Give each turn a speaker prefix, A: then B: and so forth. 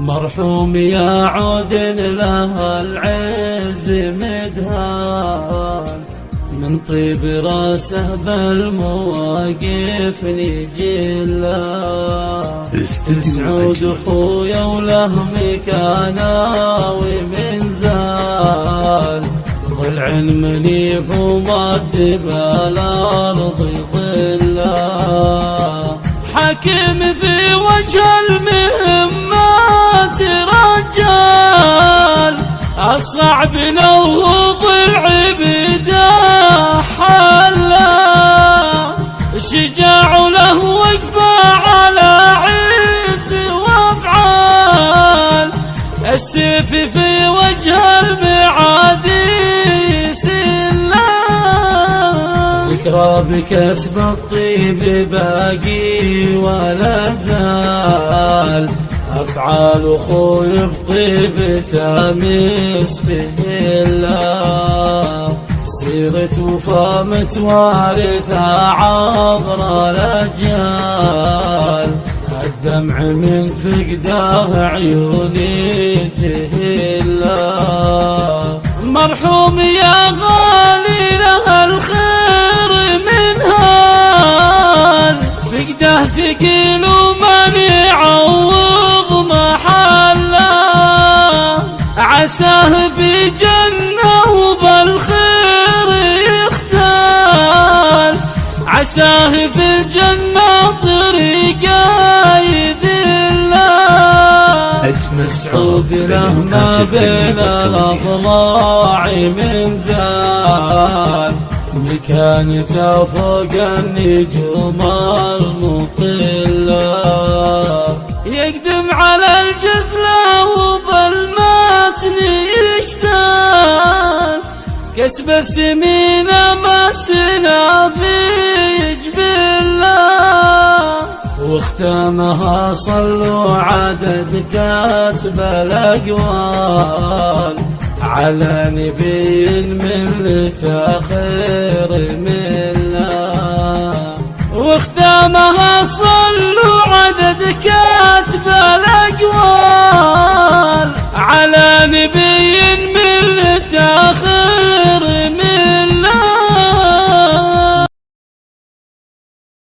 A: مرحوم يعود له العز مدهان، من طيب راسه بالمواقف نجله. سعود اخويا وله مكانه ومنزال، ضلع منيف ومد بالارض ظله. حكيم في وجه المهمات رجال، الصعب نوض العبده حلا. الشجاع له وقفه على عز وافعال، السيف في وجه المعادي سلا. ذكرى بكسب الطيب باقي ولا زال، أفعال أخوي بطيب تامس فيه الله. سيرة وفا متوارثة عبر الأجيال، الدمع من فقداه عيوني تهلا. مرحوم يا غالي له الخير من هال، فقده ثقيل ومن يعوض محله. عساه في جنة وبالخير يختال، عساه في الجنة طريقه يدله. مسعود له ما بين الأضلاع من زال، مكانته فوق النجوم المطلة. يقدم على الجزلة وبالمتن يشتال، كسب الثمينة مسنا في جبله. واختامها صلوا عدد كاتب الأقوال، على نبي ملته خير مله. واختامها صلوا